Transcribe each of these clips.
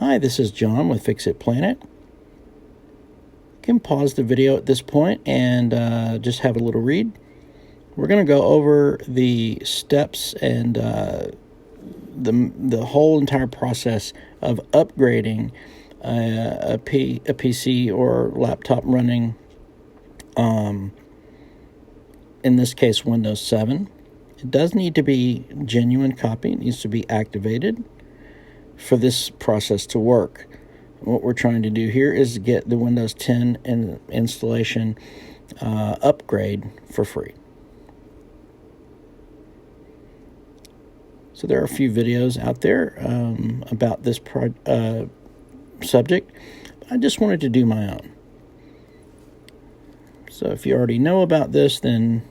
Hi, this is John with Fix-It Planet. You can pause the video at this point and just have a little read. We're going to go over the steps and the whole entire process of upgrading a PC or laptop running, in this case, Windows 7. It does need to be genuine copy. It needs to be activated for this process to work. What we're trying to do here is get the Windows 10 installation upgrade for free. So there are a few videos out there about this subject. I just wanted to do my own. So if you already know about this, then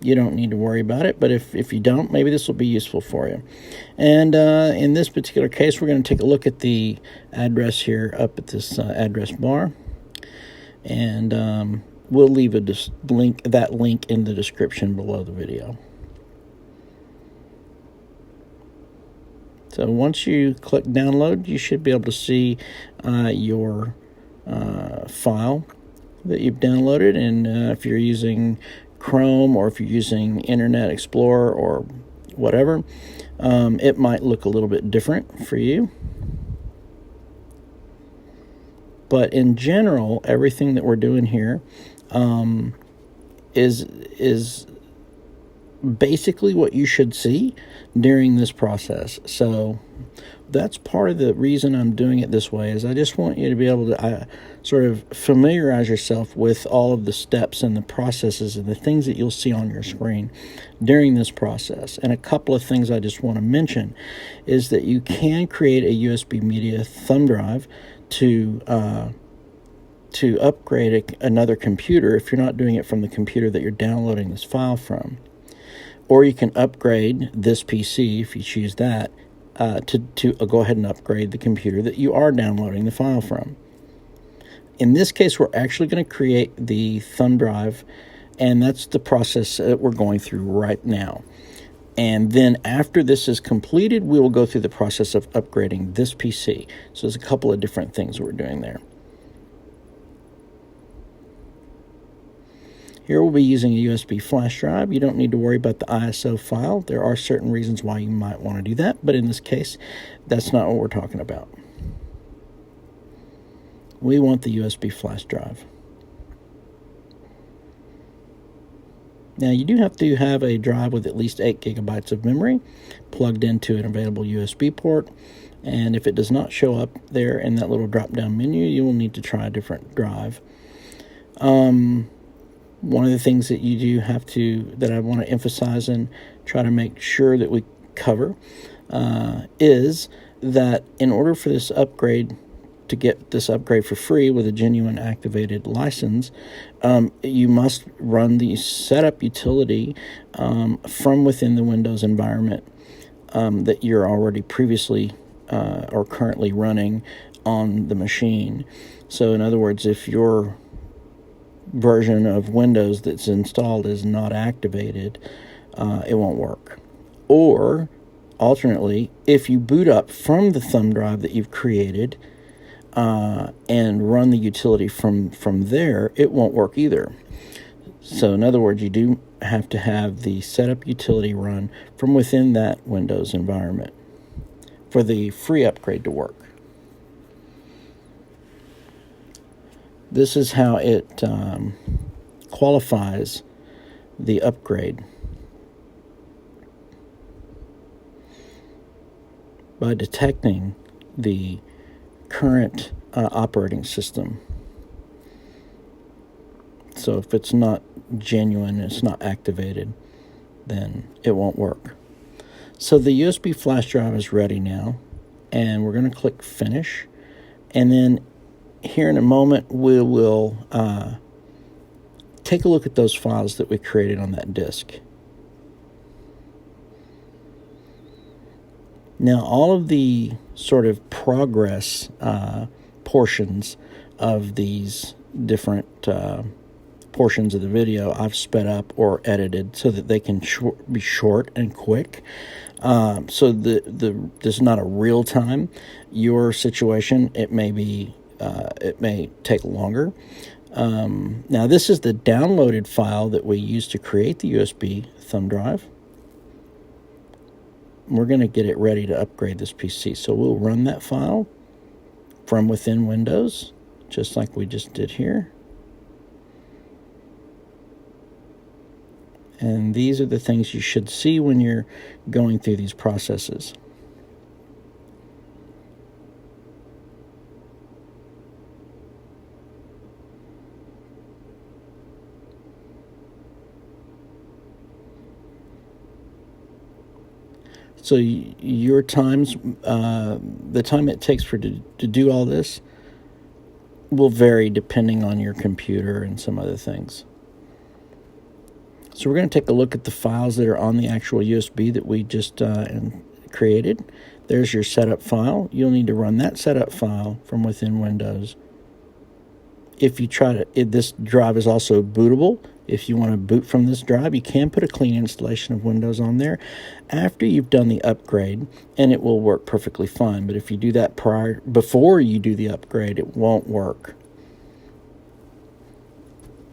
you don't need to worry about it. But if you don't, maybe this will be useful for you. And in this particular case, we're going to take a look at the address here up at this address bar. And we'll leave that link in the description below the video. So once you click download, you should be able to see your file that you've downloaded. And if you're using Chrome or if you're using Internet Explorer or whatever, it might look a little bit different for you. But in general, everything that we're doing here is basically what you should see during this process. So that's part of the reason I'm doing it this way, is I just want you to be able to sort of familiarize yourself with all of the steps and the processes and the things that you'll see on your screen during this process. And a couple of things I just want to mention is that you can create a USB media thumb drive to upgrade another computer if you're not doing it from the computer that you're downloading this file from. Or you can upgrade this PC, if you choose that, to go ahead and upgrade the computer that you are downloading the file from. In this case, we're actually going to create the thumb drive, and that's the process that we're going through right now. And then after this is completed, we will go through the process of upgrading this PC. So there's a couple of different things we're doing there. Here we'll be using a USB flash drive. You don't need to worry about the ISO file. There are certain reasons why you might want to do that, but in this case, that's not what we're talking about. We want the USB flash drive. Now, you do have to have a drive with at least 8 gigabytes of memory plugged into an available USB port, and if it does not show up there in that little drop-down menu, you will need to try a different drive. One of the things that you do have to, that I want to emphasize and try to make sure that we cover, is that in order for this upgrade, to get this upgrade for free with a genuine activated license, you must run the setup utility from within the Windows environment that you're already previously or currently running on the machine. So in other words, if your version of Windows that's installed is not activated, it won't work. Or alternately, if you boot up from the thumb drive that you've created and run the utility from there, it won't work either. So in other words, you do have to have the setup utility run from within that Windows environment for the free upgrade to work. This is how it qualifies the upgrade. By detecting the current operating system. So if it's not genuine, it's not activated, then it won't work. So the USB flash drive is ready now, and we're going to click Finish, and then here in a moment, we will take a look at those files that we created on that disk. Now, all of the sort of progress portions of these different portions of the video I've sped up or edited so that they can be short and quick. So this is not a real time. Your situation, it may take longer. Now this is the downloaded file that we used to create the USB thumb drive. We're going to get it ready to upgrade this PC. So we'll run that file from within Windows, just like we just did here. And these are the things you should see when you're going through these processes. So your times, the time it takes to do all this will vary depending on your computer and some other things. So we're going to take a look at the files that are on the actual USB that we just created. There's your setup file. You'll need to run that setup file from within Windows. If you this drive is also bootable. If you want to boot from this drive, you can put a clean installation of Windows on there after you've done the upgrade, and it will work perfectly fine. But if you do that before you do the upgrade, it won't work.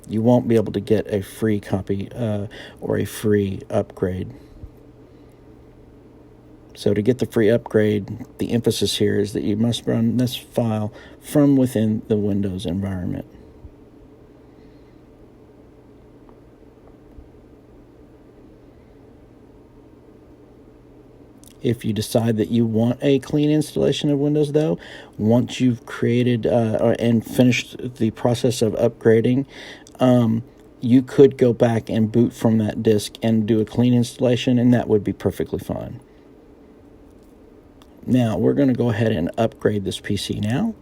You won't be able to get a free copy or a free upgrade. So to get the free upgrade, the emphasis here is that you must run this file from within the Windows environment. If you decide that you want a clean installation of Windows, though, once you've created and finished the process of upgrading, you could go back and boot from that disk and do a clean installation, and that would be perfectly fine. Now, we're going to go ahead and upgrade this PC now,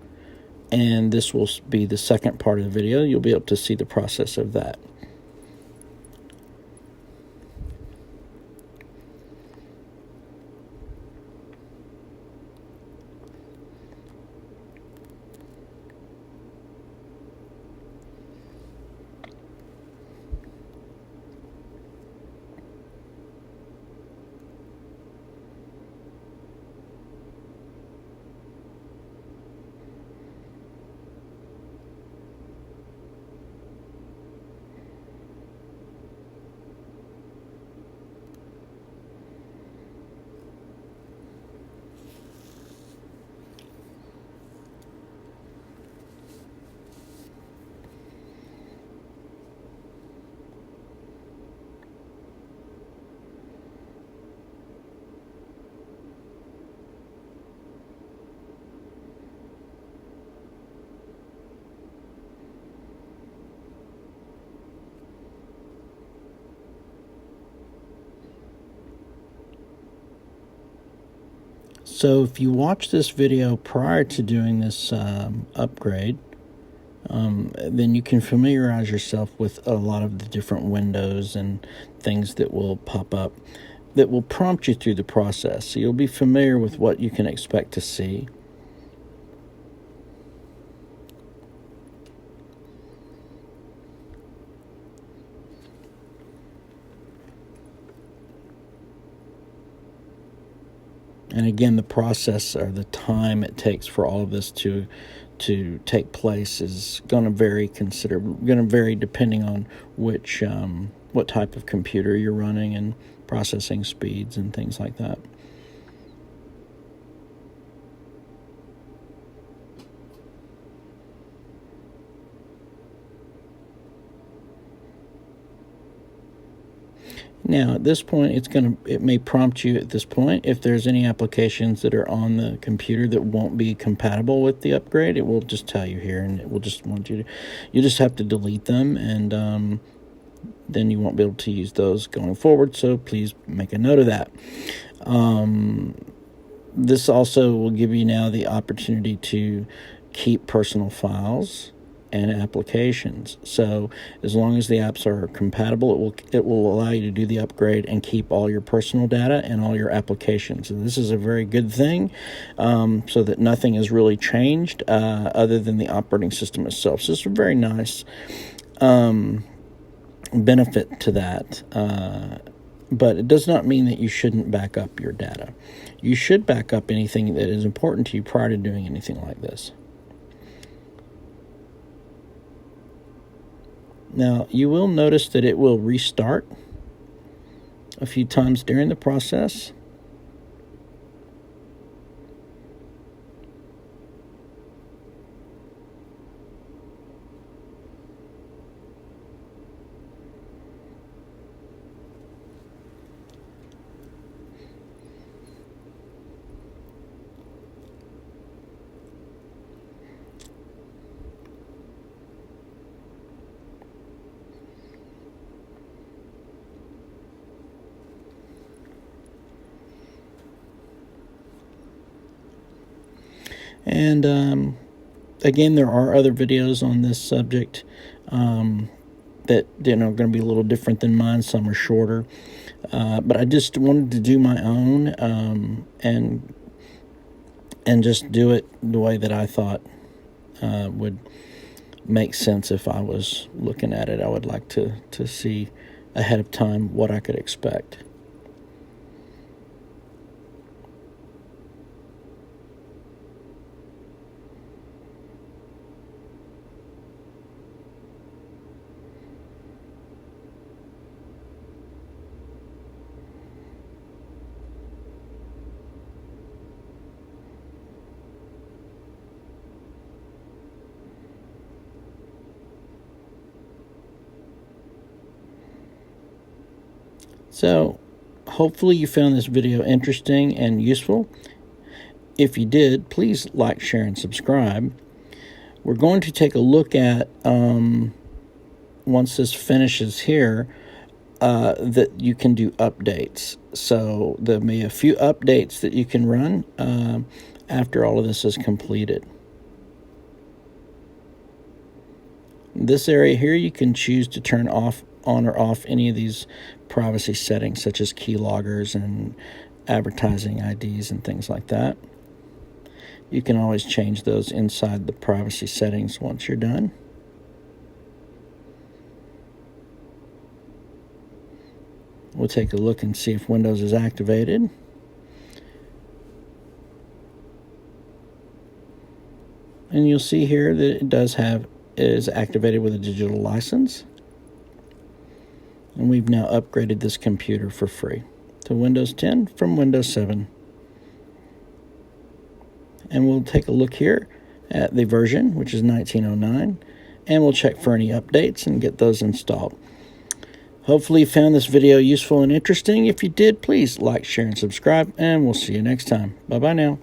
and this will be the second part of the video. You'll be able to see the process of that. So if you watch this video prior to doing this upgrade, then you can familiarize yourself with a lot of the different windows and things that will pop up that will prompt you through the process. So you'll be familiar with what you can expect to see. And again, the process or the time it takes for all of this to take place is going to vary depending on which what type of computer you're running and processing speeds and things like that. Now, at this point, it may prompt you at this point if there's any applications that are on the computer that won't be compatible with the upgrade. It will just tell you here, and it will just want you just have to delete them, and then you won't be able to use those going forward. So please make a note of that. This also will give you now the opportunity to keep personal files and applications. So as long as the apps are compatible, it will allow you to do the upgrade and keep all your personal data and all your applications. And this is a very good thing, so that nothing is really changed other than the operating system itself. So it's very nice. benefit to that. But it does not mean that you shouldn't back up your data. You should back up anything that is important to you prior to doing anything like this. Now, you will notice that it will restart a few times during the process. And again, there are other videos on this subject that are going to be a little different than mine. Some are shorter, but I just wanted to do my own and just do it the way that I thought would make sense. If I was looking at it, I would like to see ahead of time what I could expect. So, hopefully you found this video interesting and useful. If you did, please like, share, and subscribe. We're going to take a look at, once this finishes here, that you can do updates. So, there may be a few updates that you can run after all of this is completed. This area here, you can choose to turn on or off any of these privacy settings, such as keyloggers and advertising IDs and things like that. You can always change those inside the privacy settings once you're done. We'll take a look and see if Windows is activated. And you'll see here that it is activated with a digital license. And we've now upgraded this computer for free to Windows 10 from Windows 7. And we'll take a look here at the version, which is 1909, and we'll check for any updates and get those installed. Hopefully you found this video useful and interesting. If you did, please like, share, and subscribe, and we'll see you next time. Bye-bye now.